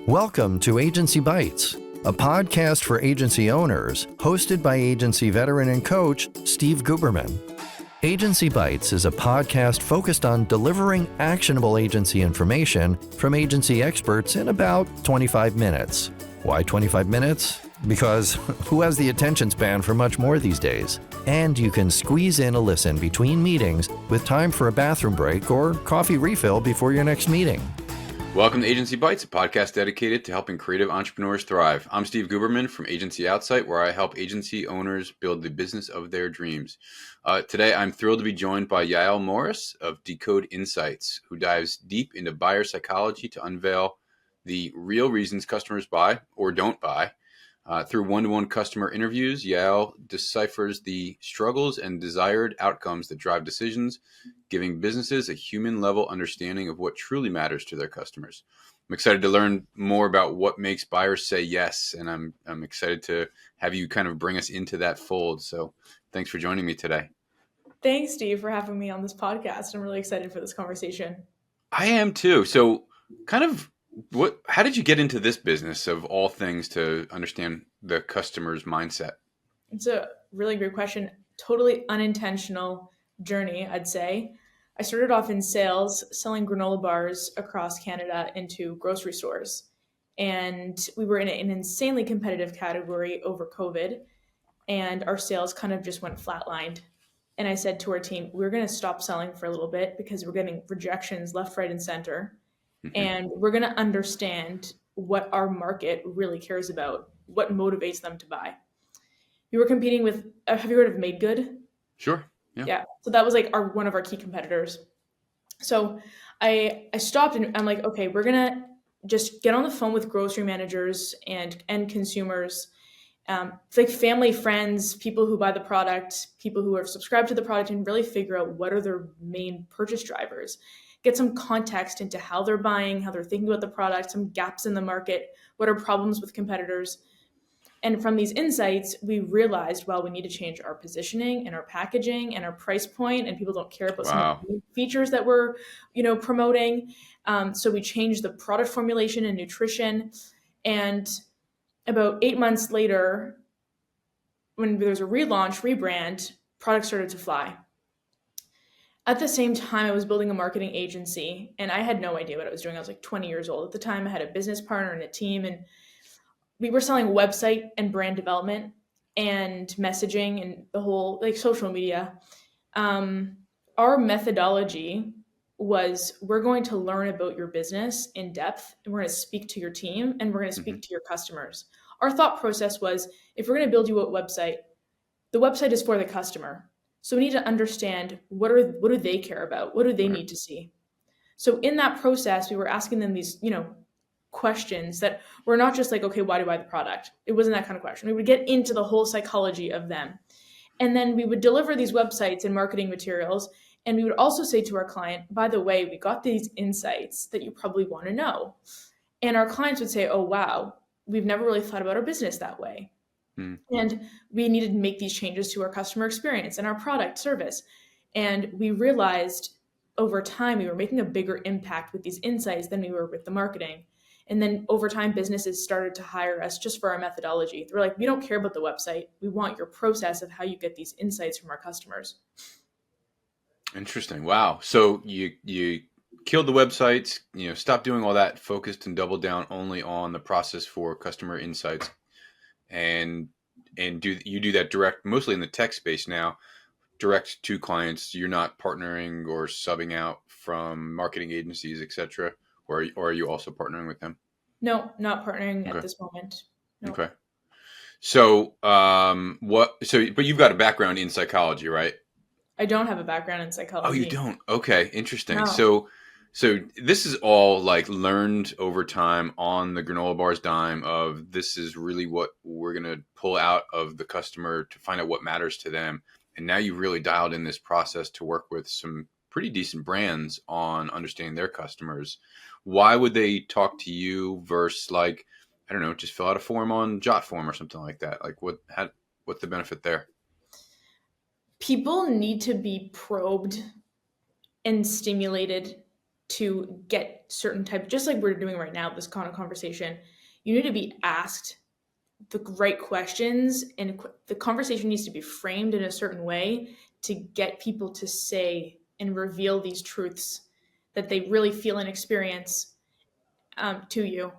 Welcome to Agency Bytes, a podcast for agency owners, hosted by agency veteran and coach Steve Guberman. Agency Bytes is a podcast focused on delivering actionable agency information from agency experts in about 25 minutes. Why 25 minutes? Because who has the attention span for much more these days? And you can squeeze in a listen between meetings with time for a bathroom break or coffee refill before your next meeting. Welcome to Agency Bytes, a podcast dedicated to helping creative entrepreneurs thrive. I'm Steve Guberman from Agency Outsight, where I help agency owners build the business of their dreams. Today, I'm thrilled to be joined by Yael Morris of Decode Insights, who dives deep into buyer psychology to unveil the real reasons customers buy or don't buy. Through one-to-one customer interviews, Yael deciphers the struggles and desired outcomes that drive decisions, giving businesses a human-level understanding of what truly matters to their customers. I'm excited to learn more about what makes buyers say yes, and I'm excited to have you kind of bring us into that fold. So thanks for joining me today. Thanks, Steve, for having me on this podcast. I'm really excited for this conversation. I am too. So how did you get into this business of all things to understand the customer's mindset? It's a really great question. Totally unintentional journey, I'd say. I started off in sales, selling granola bars across Canada into grocery stores. And we were in an insanely competitive category over COVID, and our sales kind of just went flatlined. And I said to our team, we're going to stop selling for a little bit because we're getting rejections left, right, and center. And we're going to understand what our market really cares about, what motivates them to buy. We were competing with, have you heard of Made Good? Sure. Yeah. So that was like one of our key competitors. So I stopped and I'm like, okay, we're going to just get on the phone with grocery managers and end consumers, like family, friends, people who buy the product, people who are subscribed to the product, and really figure out what are their main purchase drivers. Get some context into how they're buying, how they're thinking about the product, some gaps in the market, what are problems with competitors. And from these insights, we realized, well, we need to change our positioning and our packaging and our price point, and people don't care about some of the features that we're, promoting. So we changed the product formulation and nutrition. And about 8 months later, when there was a relaunch, rebrand, products started to fly. At the same time, I was building a marketing agency, and I had no idea what I was doing. I was like 20 years old at the time. I had a business partner and a team, and we were selling website and brand development and messaging and the whole social media. Our methodology was, we're going to learn about your business in depth, and we're going to speak to your team, and we're going to speak to your customers. Our thought process was, if we're going to build you a website, the website is for the customer. So we need to understand what do they care about? What do they need to see? So in that process, we were asking them these, questions that were not just like, okay, why do I buy the product? It wasn't that kind of question. We would get into the whole psychology of them. And then we would deliver these websites and marketing materials. And we would also say to our client, by the way, we got these insights that you probably want to know. And our clients would say, oh, wow, we've never really thought about our business that way. And we needed to make these changes to our customer experience and our product service. And we realized over time, we were making a bigger impact with these insights than we were with the marketing. And then over time, businesses started to hire us just for our methodology. They were like, we don't care about the website. We want your process of how you get these insights from our customers. Interesting. Wow. So you killed the websites, stopped doing all that, focused and doubled down only on the process for customer insights. And you do that direct, mostly in the tech space now, direct to clients. You're not partnering or subbing out from marketing agencies, et cetera, or are you also partnering with them? No, not partnering at this moment. No. Okay. So, but you've got a background in psychology, right? I don't have a background in psychology. Oh, you don't? Okay. Interesting. No. So this is all like learned over time on the granola bar's dime of, this is really what we're going to pull out of the customer to find out what matters to them. And now you've really dialed in this process to work with some pretty decent brands on understanding their customers. Why would they talk to you versus just fill out a form on Jotform or something like that? Like what's the benefit there? People need to be probed and stimulated to get certain type, just like we're doing right now, this kind of conversation, you need to be asked the right questions, and the conversation needs to be framed in a certain way to get people to say and reveal these truths that they really feel and experience to you.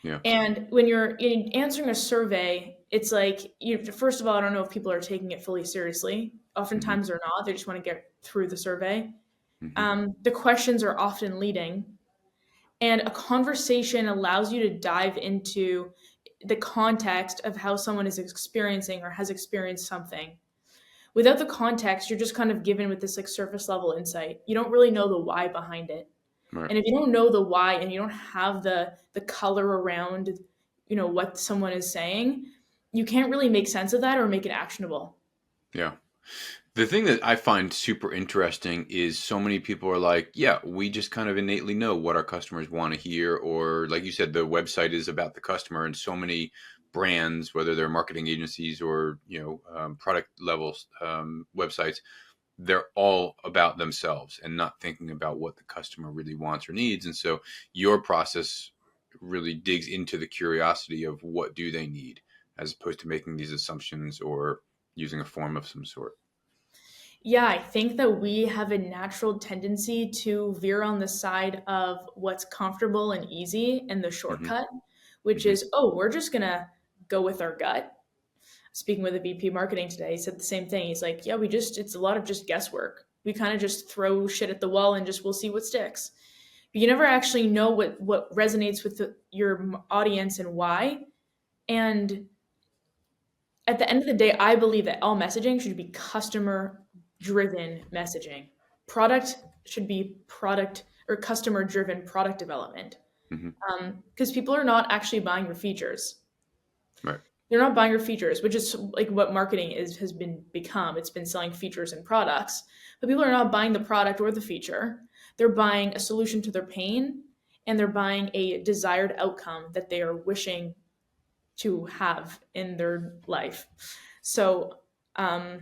Yeah. And when you're answering a survey, it's like, first of all, I don't know if people are taking it fully seriously. Oftentimes they're not. They just want to get through the survey. The questions are often leading. And a conversation allows you to dive into the context of how someone is experiencing or has experienced something. Without the context, you're just kind of given with this like surface level insight. You don't really know the why behind it. Right. And if you don't know the why and you don't have the color around, what someone is saying, you can't really make sense of that or make it actionable. Yeah. The thing that I find super interesting is so many people are like, yeah, we just kind of innately know what our customers want to hear. Or like you said, the website is about the customer, and so many brands, whether they're marketing agencies or, product levels websites, they're all about themselves and not thinking about what the customer really wants or needs. And so your process really digs into the curiosity of what do they need, as opposed to making these assumptions or using a form of some sort. Yeah, I think that we have a natural tendency to veer on the side of what's comfortable and easy and the Mm-hmm. shortcut, which Mm-hmm. is, we're just going to go with our gut. Speaking with a VP marketing today, he said the same thing. He's like, yeah, it's a lot of just guesswork. We kind of just throw shit at the wall and we'll see what sticks. But you never actually know what resonates with your audience and why. And at the end of the day, I believe that all messaging should be customer driven messaging. Product should be product or customer driven product development. Mm-hmm. Because people are not actually buying your features. Right. They're not buying your features, which is like what marketing has become. It's been selling features and products, but people are not buying the product or the feature. They're buying a solution to their pain, and they're buying a desired outcome that they are wishing to have in their life. So I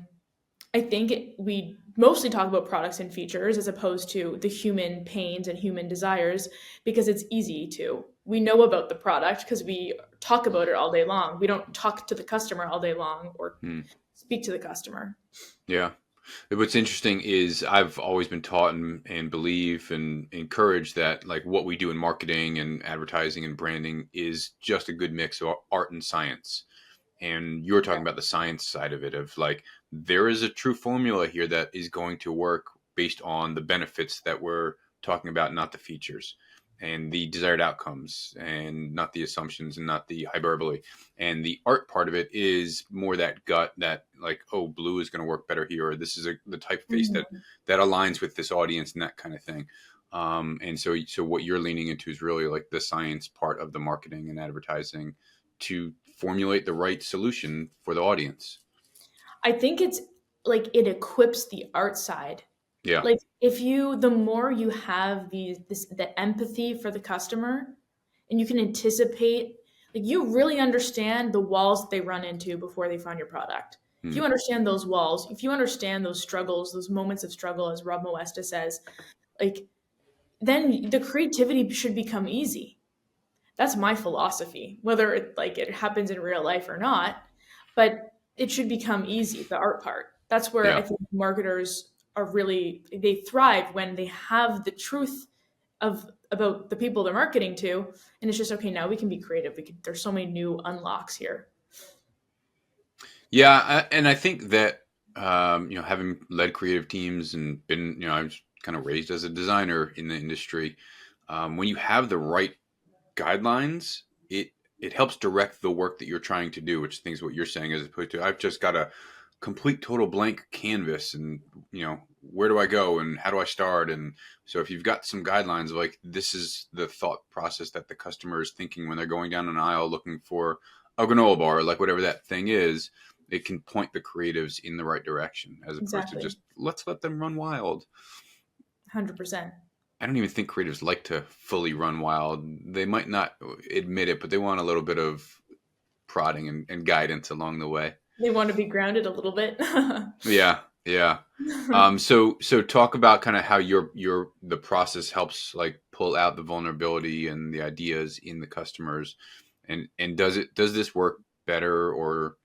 think we mostly talk about products and features as opposed to the human pains and human desires, because it's easy to. We know about the product because we talk about it all day long. We don't talk to the customer all day long or speak to the customer. Yeah. What's interesting is I've always been taught and believe and encourage that like what we do in marketing and advertising and branding is just a good mix of art and science. And you're talking about the science side of it, of like, there is a true formula here that is going to work based on the benefits that we're talking about, not the features and the desired outcomes and not the assumptions and not the hyperbole. And the art part of it is more that gut that like, oh, blue is going to work better here. Or this is the typeface that aligns with this audience and that kind of thing. And so what you're leaning into is really like the science part of the marketing and advertising to formulate the right solution for the audience. I think it's like it equips the art side. Yeah. Like the more you have the empathy for the customer, and you can anticipate, like you really understand the walls that they run into before they find your product. If you understand those walls, if you understand those struggles, those moments of struggle, as Rob Moesta says, like then the creativity should become easy. That's my philosophy, whether it happens in real life or not, but it should become easy, the art part. That's where I think marketers they thrive when they have the truth about the people they're marketing to, and it's just, okay, now we can be creative. There's so many new unlocks here. Yeah, and I think that having led creative teams and been, I was kind of raised as a designer in the industry. When you have the right guidelines, it helps direct the work that you're trying to do, which things what you're saying, as opposed to I've just got a complete total blank canvas and where do I go and how do I start? And so if you've got some guidelines, like this is the thought process that the customer is thinking when they're going down an aisle looking for a granola bar, like whatever that thing is, it can point the creatives in the right direction as opposed to just let's let them run wild. 100%. I don't even think creatives like to fully run wild. They might not admit it, but they want a little bit of prodding and guidance along the way. They want to be grounded a little bit. Yeah. Yeah. So talk about kind of how the process helps like pull out the vulnerability and the ideas in the customers, and does this work better, or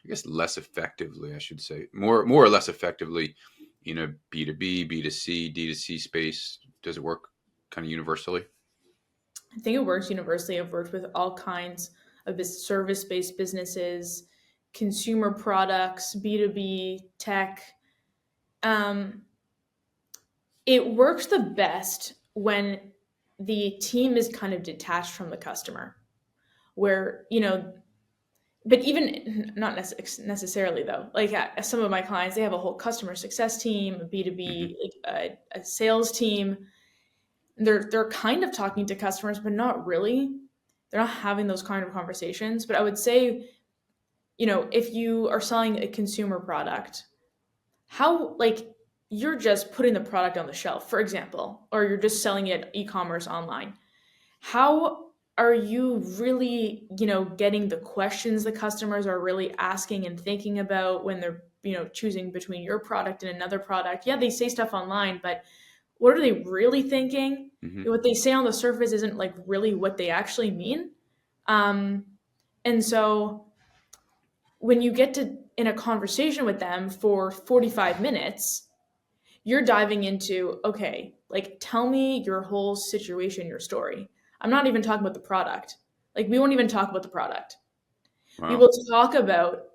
I guess less effectively, I should say, more or less effectively in a B2B, B2C, D2C space? Does it work kind of universally? I think it works universally. I've worked with all kinds of service-based businesses, consumer products, B2B, tech. Um, it works the best when the team is kind of detached from the customer, where, but even not necessarily though. Like some of my clients, they have a whole customer success team, a Hmm. B2B, like a sales team. They're kind of talking to customers, but not really. They're not having those kind of conversations. But I would say, if you are selling a consumer product, how, like, you're just putting the product on the shelf, for example, or you're just selling it e-commerce online. How are you really, getting the questions the customers are really asking and thinking about when they're, choosing between your product and another product? Yeah, they say stuff online, but what are they really thinking? Hmm. What they say on the surface isn't like really what they actually mean. Um, and so when you get to in a conversation with them for 45 minutes, you're diving into, okay, like tell me your whole situation, your story. I'm not even talking about the product. Like we won't even talk about the product. We Wow. will talk about,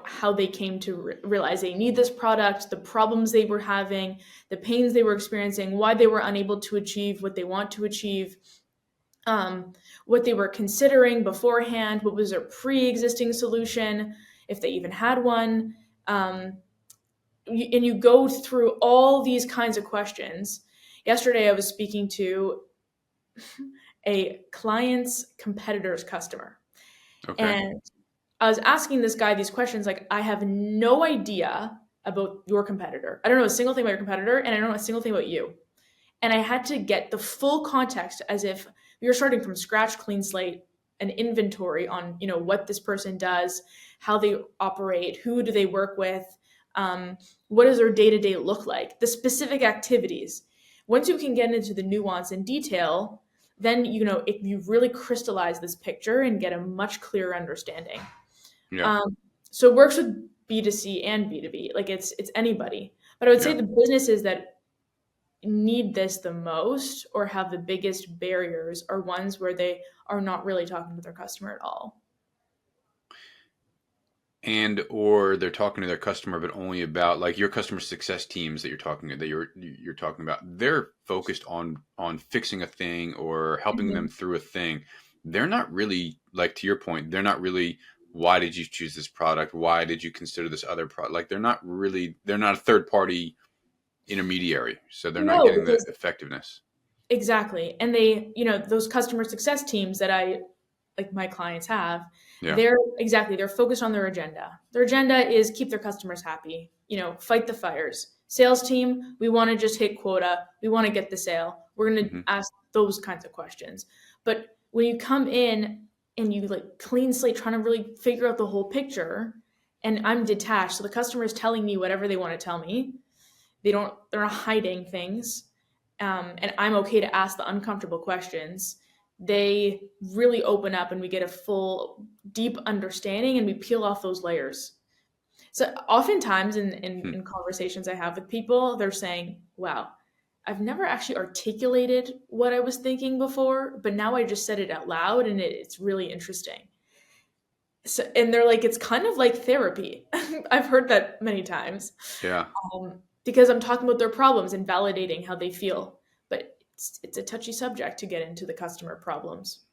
how they came to realize they need this product, the problems they were having, the pains they were experiencing, why they were unable to achieve what they want to achieve, um, what they were considering beforehand, what was their pre-existing solution, if they even had one. um, and you go through all these kinds of questions. Yesterday I was speaking to a client's competitor's customer, Okay. and I was asking this guy these questions like, I have no idea about your competitor. I don't know a single thing about your competitor, and I don't know a single thing about you. And I had to get the full context as if we were starting from scratch, clean slate, an inventory on, what this person does, how they operate, who do they work with, what does their day-to-day look like, the specific activities. Once you can get into the nuance and detail, then, if you really crystallize this picture and get a much clearer understanding. Yeah. So it works with B2C and B2B. Like it's anybody. But I would say Yeah. the businesses that need this the most or have the biggest barriers are ones where they are not really talking to their customer at all. And or they're talking to their customer, but only about like your customer success teams that you're talking about. They're focused on fixing a thing or helping them Mhm. through a thing. They're not really, like, to your point, they're not really, why did you choose this product, why did you consider this other product? Like, they're not a third party intermediary, so they're not No, getting the because effectiveness. exactly. And they, those customer success teams that I like my clients have, Yeah. they're focused on their agenda. Their agenda is keep their customers happy, fight the fires. Sales team, we want to just hit quota. We want to get the sale. We're going to Hmm. ask those kinds of questions. But when you come in and you like clean slate trying to really figure out the whole picture, and I'm detached, so the customer is telling me whatever they want to tell me. They're not hiding things, and I'm okay to ask the uncomfortable questions. They really open up, and we get a full, deep understanding, and we peel off those layers. So oftentimes in conversations I have with people, they're saying, "Wow, I've never actually articulated what I was thinking before, but now I just said it out loud, and it's really interesting." So, and they're like, "It's kind of like therapy." I've heard that many times, Yeah. because I'm talking about their problems and validating how they feel. But it's a touchy subject to get into the customer problems.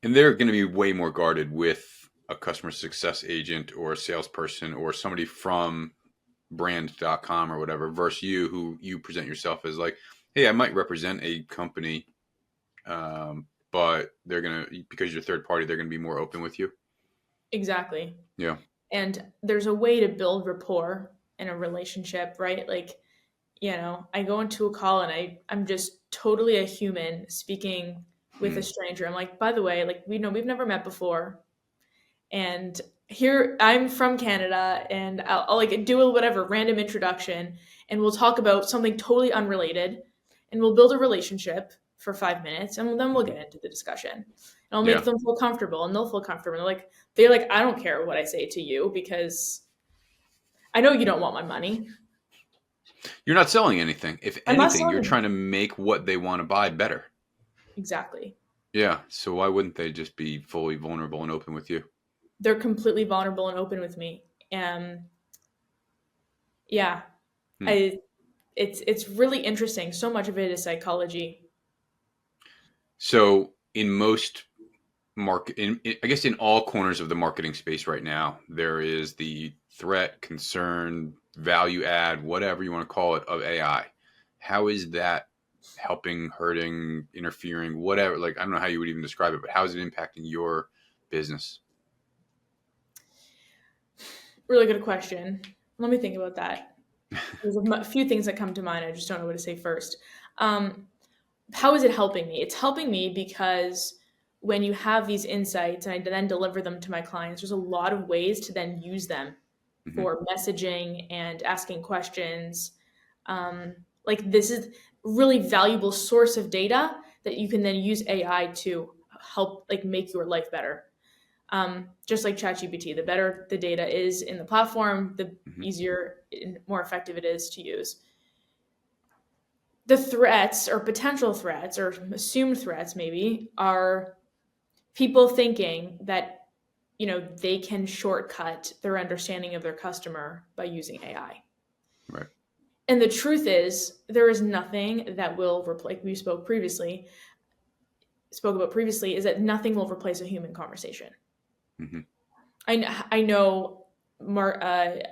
And they're going to be way more guarded with a customer success agent or a salesperson or somebody from brand.com or whatever versus you, who you present yourself as like, hey, I might represent a company, but they're going to, because you're third party, they're going to be more open with you. Exactly. Yeah. And there's a way to build rapport in a relationship, right? Like, I go into a call and I'm just totally a human speaking with a Mm. stranger. I'm like, by the way, like, we know we've never met before. And here I'm from Canada, and I'll like do a whatever random introduction, and we'll talk about something totally unrelated, and we'll build a relationship for 5 minutes, and then we'll Mhm. get into the discussion. And I'll make Yeah. them feel comfortable, and they'll feel comfortable. And they're like, I don't care what I say to you because I know you don't want my money. You're not selling anything. If I'm not anything, you're selling trying to anything. make what they want to buy better. Exactly. Yeah. So why wouldn't they just be fully vulnerable and open with you? They're completely vulnerable and open with me. Yeah, Hmm. I it's really interesting. So much of it is psychology. So in most I guess in all corners of the marketing space right now, there is the threat, concern, value add, whatever you want to call it, of AI. How is that helping, hurting, interfering, whatever? Like, I don't know how you would even describe it, but how is it impacting your business? Really good question. Let me think about that. There's a few things that come to mind. I just don't know what to say first. Um, how is it helping me? It's helping me because when you have these insights and I then deliver them to my clients, there's a lot of ways to then use them Hmm. for messaging and asking questions. Um, like this is really valuable source of data that you can then use AI to help like make your life better. Just like ChatGPT, the better the data is in the platform, the Hmm. easier and more effective it is to use. The threats or potential threats or assumed threats maybe are people thinking that they can shortcut their understanding of their customer by using AI. Right. And the truth is, there is nothing that will replace. Like we spoke about previously, is that nothing will replace a human conversation. Hmm. I know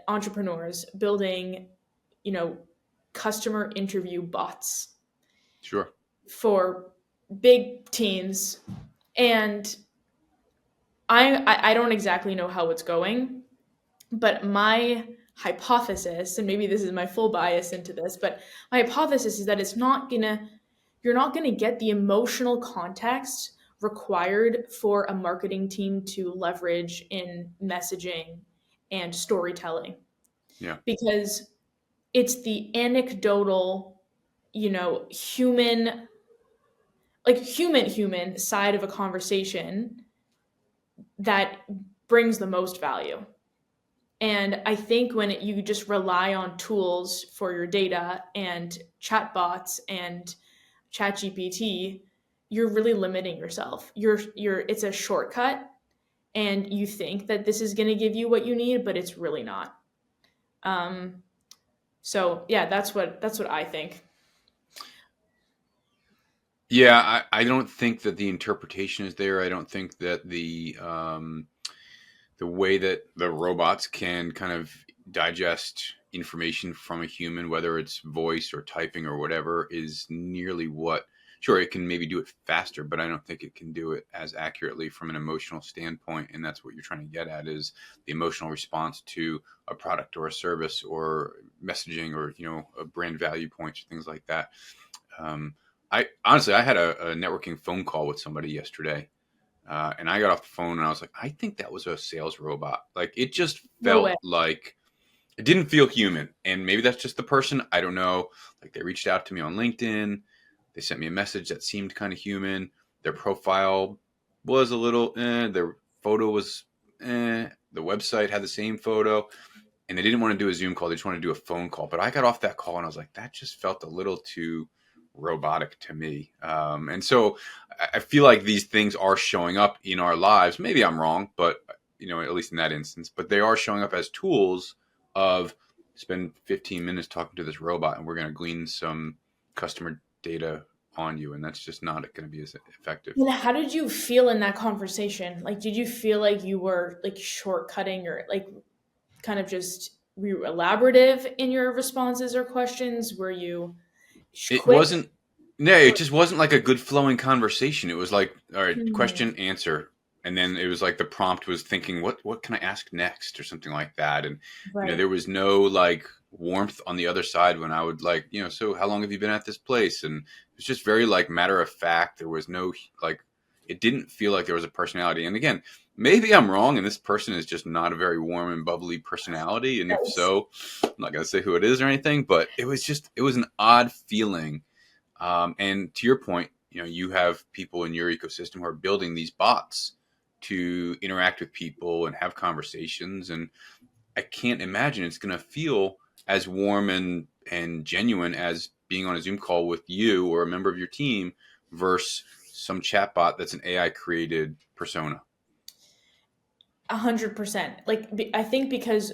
entrepreneurs building, you know, customer interview bots Sure. for big teams, and I don't exactly know how it's going, but my hypothesis, and maybe this is my full bias into this, but my hypothesis is that you're not gonna get the emotional context required for a marketing team to leverage in messaging and storytelling Yeah. because it's the anecdotal, human, like human side of a conversation that brings the most value. And I think when you just rely on tools for your data and chatbots and ChatGPT, you're really limiting yourself. It's a shortcut, and you think that this is going to give you what you need, but it's really not. Um, so yeah, that's what I think. Yeah. I don't think that the interpretation is there. I don't think that the way that the robots can kind of digest information from a human, whether it's voice or typing or whatever, is nearly what. Sure, it can maybe do it faster, but I don't think it can do it as accurately from an emotional standpoint. And that's what you're trying to get at is the emotional response to a product or a service or messaging or a brand value points or things like that. Um, I honestly, I had a networking phone call with somebody yesterday, and I got off the phone and I was like, I think that was a sales robot. Like it just No way. felt like it didn't feel human. And maybe that's just the person. I don't know. Like they reached out to me on LinkedIn. They sent me a message that seemed kind of human. Their profile was a little, their photo was, the website had the same photo. And they didn't want to do a Zoom call. They just wanted to do a phone call. But I got off that call and I was like, that just felt a little too robotic to me. And so I feel like these things are showing up in our lives. Maybe I'm wrong, but at least in that instance, but they are showing up as tools of spend 15 minutes talking to this robot and we're going to glean some customer data on you. And that's just not going to be as effective. And how did you feel in that conversation? Like, did you feel like you were like shortcutting or like kind of just were you elaborative in your responses or questions? Were you It quick? wasn't. No, it just wasn't like a good flowing conversation. It was like, all right, Hmm. question, answer, and then it was like the prompt was thinking, what can I ask next, or something like that. And Right. there was no like warmth on the other side when I would like, so how long have you been at this place? And it was just very like matter of fact. There was no like it didn't feel like there was a personality. And again, maybe I'm wrong, and this person is just not a very warm and bubbly personality. And if so, I'm not going to say who it is or anything, but it was an odd feeling. And to your point, you have people in your ecosystem who are building these bots to interact with people and have conversations. And I can't imagine it's going to feel as warm and genuine as being on a Zoom call with you or a member of your team versus some chatbot that's an AI created persona. 100%. Like, I think because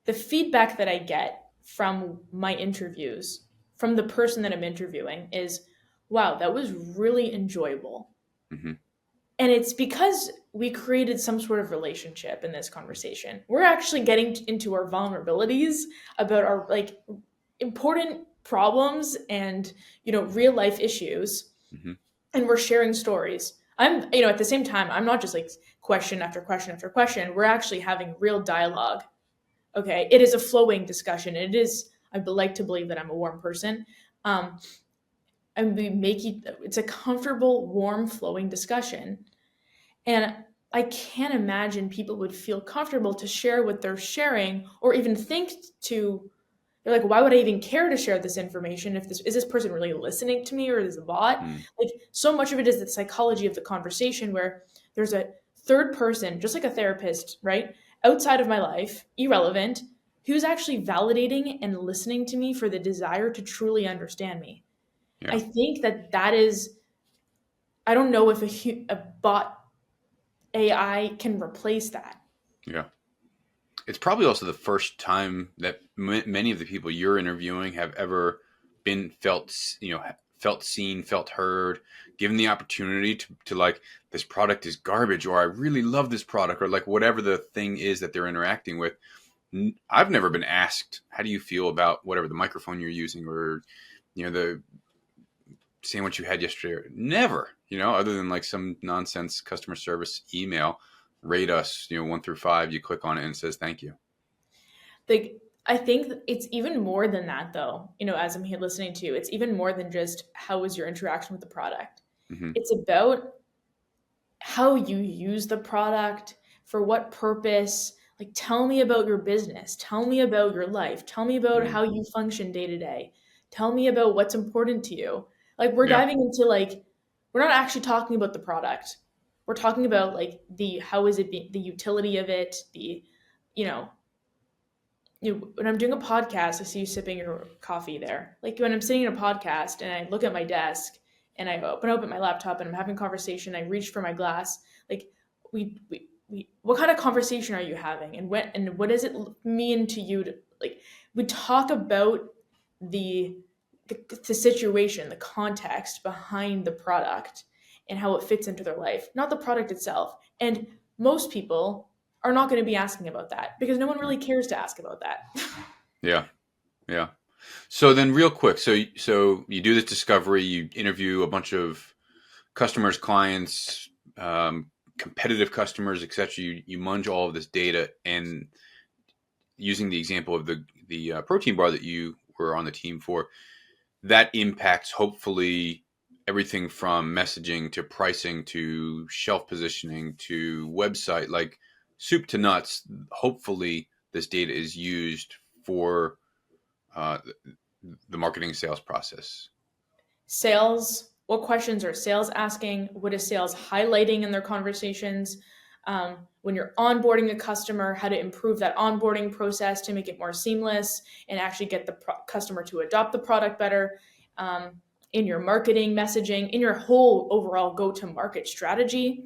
the feedback that I get from my interviews, from the person that I'm interviewing, is, wow, that was really enjoyable. Mm-hmm. And it's because we created some sort of relationship in this conversation. We're actually getting into our vulnerabilities about our like important problems and, real life issues. Mm-hmm. And we're sharing stories. I'm, at the same time, I'm not just like question after question after question. We're actually having real dialogue. Okay. It is a flowing discussion. It is, I like to believe that I'm a warm person. And we make it's a comfortable, warm, flowing discussion. And I can't imagine people would feel comfortable to share what they're sharing, or even think they're like, why would I even care to share this information? Is this person really listening to me, or is it a bot? Like, so much of it is the psychology of the conversation, where there's a third person, just like a therapist, right? Outside of my life, irrelevant, who's actually validating and listening to me for the desire to truly understand me. Yeah. I think that is, I don't know if a bot AI can replace that. Yeah. It's probably also the first time that many of the people you're interviewing have ever been felt seen, felt heard, given the opportunity to like, this product is garbage, or I really love this product, or like whatever the thing is that they're interacting with. I've never been asked, how do you feel about whatever the microphone you're using, or, the sandwich you had yesterday. Never, other than like some nonsense customer service email, rate us, 1 through 5. You click on it and it says thank you. Like, I think it's even more than that, though. As I'm here listening to you, it's even more than just how was your interaction with the product. Mm-hmm. It's about how you use the product, for what purpose. Like, tell me about your business. Tell me about your life. Tell me about how you function day to day. Tell me about what's important to you. Like, we're diving into we're not actually talking about the product. We're talking about like how is it the utility of it, when I'm doing a podcast, I see you sipping your coffee there. Like, when I'm sitting in a podcast and I look at my desk and I open my laptop and I'm having a conversation, I reach for my glass. Like, we what kind of conversation are you having, and what does it mean to you we talk about the situation, the context behind the product, and how it fits into their life, not the product itself. And most people are not going to be asking about that, because no one really cares to ask about that. Yeah. So then, real quick, so you do this discovery, you interview a bunch of customers, clients, competitive customers, etc. You munge all of this data, and using the example of the protein bar that you were on the team for, that impacts hopefully everything from messaging to pricing to shelf positioning to website, like soup to nuts. Hopefully this data is used for the marketing and sales process. Sales, what questions are sales asking? What is sales highlighting in their conversations? When you're onboarding a customer, how to improve that onboarding process to make it more seamless and actually get the customer to adopt the product better. In your marketing messaging, in your whole overall go-to-market strategy,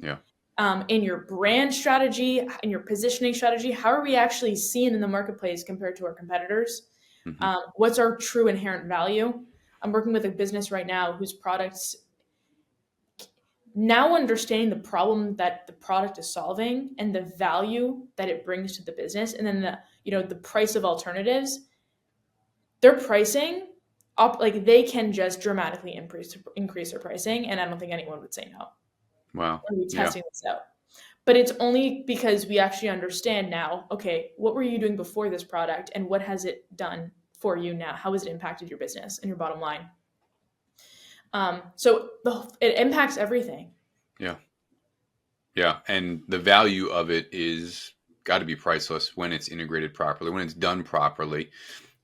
in your brand strategy, in your positioning strategy, how are we actually seen in the marketplace compared to our competitors? Mm-hmm. What's our true inherent value? I'm working with a business right now whose products, now understanding the problem that the product is solving and the value that it brings to the business, and then the price of alternatives, their pricing, they can just dramatically increase their pricing, and I don't think anyone would say no. Wow. We're testing this out. But it's only because we actually understand now, okay, what were you doing before this product, and what has it done for you now? How has it impacted your business and your bottom line? So it impacts everything. Yeah. Yeah. And the value of it is got to be priceless when it's integrated properly, when it's done properly.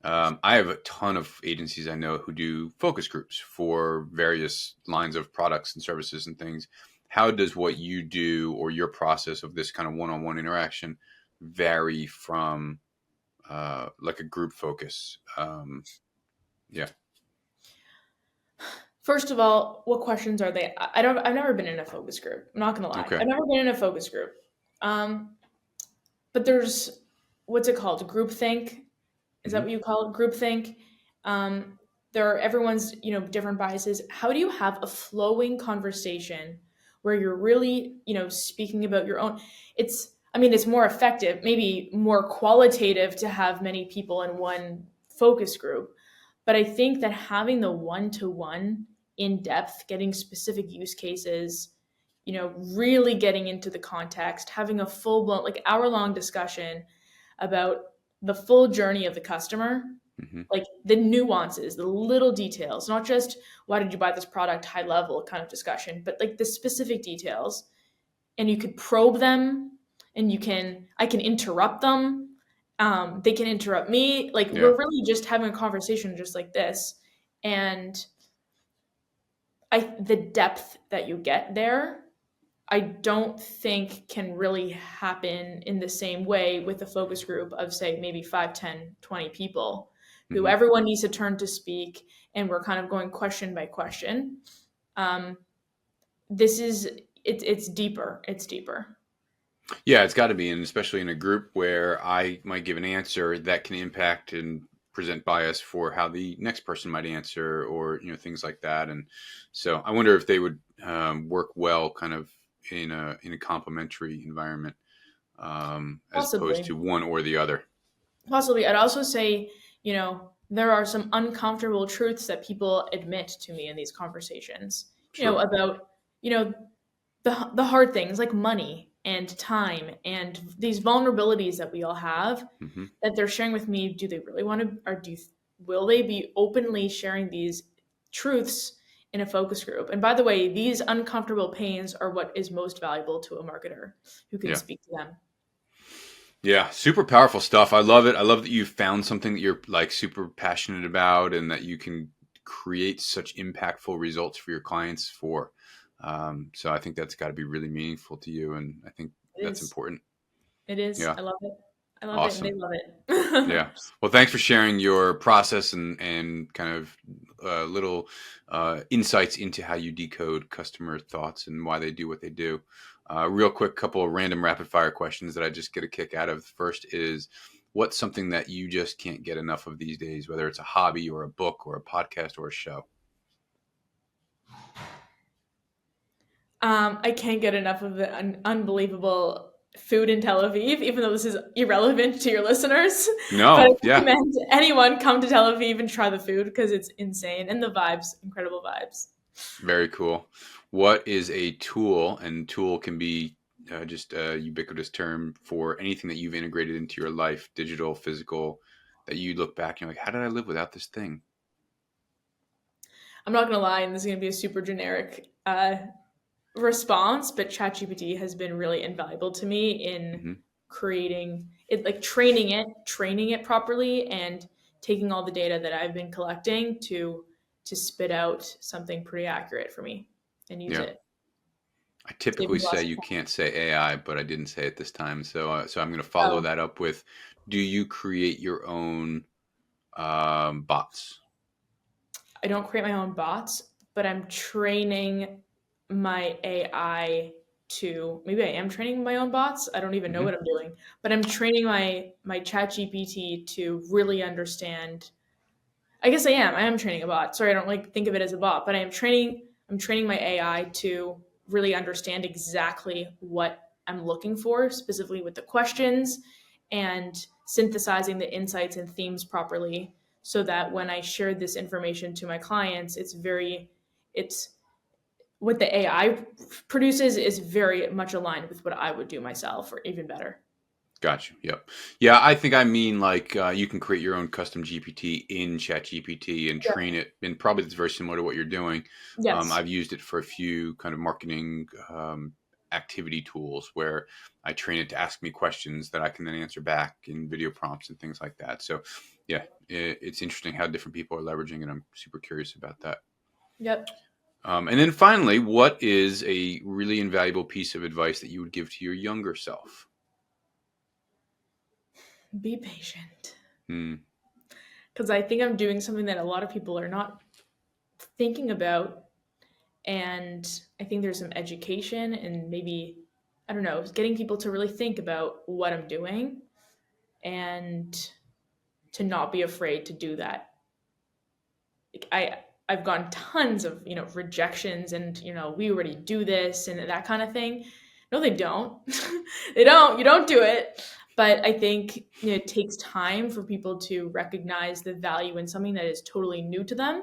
I have a ton of agencies I know who do focus groups for various lines of products and services and things. How does what you do or your process of this kind of one-on-one interaction vary from like a group focus? Yeah. First of all, what questions are they? I don't. I've never been in a focus group. I'm not gonna lie. Okay. I've never been in a focus group. Um, but there's what's it called? Groupthink. Is that Hmm. what you call it? Groupthink. There are everyone's different biases. How do you have a flowing conversation where you're really speaking about your own? It's I mean it's more effective, maybe more qualitative to have many people in one focus group, but I think that having the one to one in depth, getting specific use cases, really getting into the context, having a full blown like hour long discussion about the full journey of the customer, Hmm. like the nuances, the little details, not just why did you buy this product, high level kind of discussion, but like the specific details. And you could probe them, and I can interrupt them. They can interrupt me. Like Yeah. we're really just having a conversation just like this. And the depth that you get there, I don't think can really happen in the same way with a focus group of say maybe 5, 10, 20 people who Hmm. everyone needs to turn to speak, and we're kind of going question by question. Um, this is it's deeper. It's deeper. Yeah, it's got to be, and especially in a group where I might give an answer that can impact and present bias for how the next person might answer, or things like that. And so I wonder if they would work well, kind of in a complementary environment, as opposed Possibly. to one or the other. Possibly. I'd also say, there are some uncomfortable truths that people admit to me in these conversations, Sure. about, you know, the hard things like money and time and these vulnerabilities that we all have Hmm. that they're sharing with me. Do they really want to, or will they be openly sharing these truths in a focus group? And by the way, these uncomfortable pains are what is most valuable to a marketer who can Yeah. speak to them. Yeah, super powerful stuff. I love it. I love that you found something that you're like super passionate about and that you can create such impactful results for your clients for. So I think that's got to be really meaningful to you. And I think It that's is. important. It is. Yeah. I love it. I love it, and they Awesome. love it. Yeah. Well, thanks for sharing your process and kind of little insights into how you decode customer thoughts and why they do what they do. Real quick, couple of random rapid fire questions that I just get a kick out of. First is, what's something that you just can't get enough of these days, whether it's a hobby or a book or a podcast or a show? I can't get enough of the unbelievable food in Tel Aviv, even though this is irrelevant to your listeners. But I No. Yeah. recommend anyone come to Tel Aviv and try the food because it's insane, and the vibes, incredible vibes. Very cool. What is a tool? And tool can be just a ubiquitous term for anything that you've integrated into your life, digital, physical, that you look back and you're like, how did I live without this thing? I'm not gonna lie, and this is gonna be a super generic response, but ChatGPT has been really invaluable to me in Hmm. creating it, like training it properly, and taking all the data that I've been collecting to spit out something pretty accurate for me and use Yeah. it. I Save typically me say lots of you time. can't say AI, but I didn't say it this time. So I'm going to follow Oh, that up with, do you create your own bots? I don't create my own bots, but I'm training my AI to maybe I am training my own bots. I don't even know Hmm. what I'm doing, but I'm training my chat GPT to really understand. I guess I am. I am training a bot. Sorry, I don't like think of it as a bot, but I'm training my AI to really understand exactly what I'm looking for, specifically with the questions, and synthesizing the insights and themes properly so that when I share this information to my clients, it's what the AI produces is very much aligned with what I would do myself or even better. Gotcha. Yep. Yeah, I think I mean like you can create your own custom GPT in ChatGPT and Yeah. train it, and probably it's very similar to what you're doing. Yes. I've used it for a few kind of marketing activity tools where I train it to ask me questions that I can then answer back in video prompts and things like that. So yeah, it's interesting how different people are leveraging it. I'm super curious about that. Yep. And then finally, what is a really invaluable piece of advice that you would give to your younger self? Be patient. Hmm. Because I think I'm doing something that a lot of people are not thinking about. And I think there's some education and maybe, I don't know, getting people to really think about what I'm doing and to not be afraid to do that. Like I've gotten tons of, rejections and, we already do this and that kind of thing. No, they don't. They don't. You don't do it. But I think it takes time for people to recognize the value in something that is totally new to them,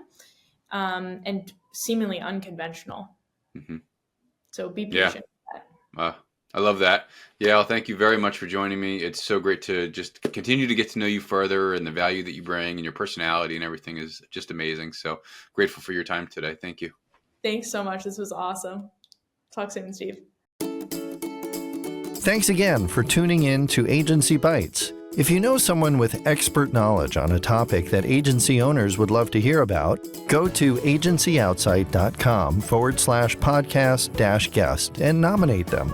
and seemingly unconventional. Mm-hmm. So be patient. Yeah. I love that. Yael, thank you very much for joining me. It's so great to just continue to get to know you further, and the value that you bring and your personality and everything is just amazing. So grateful for your time today. Thank you. Thanks so much. This was awesome. Talk soon, Steve. Thanks again for tuning in to Agency Bytes. If you know someone with expert knowledge on a topic that agency owners would love to hear about, go to agencyoutsight.com/podcast-guest and nominate them.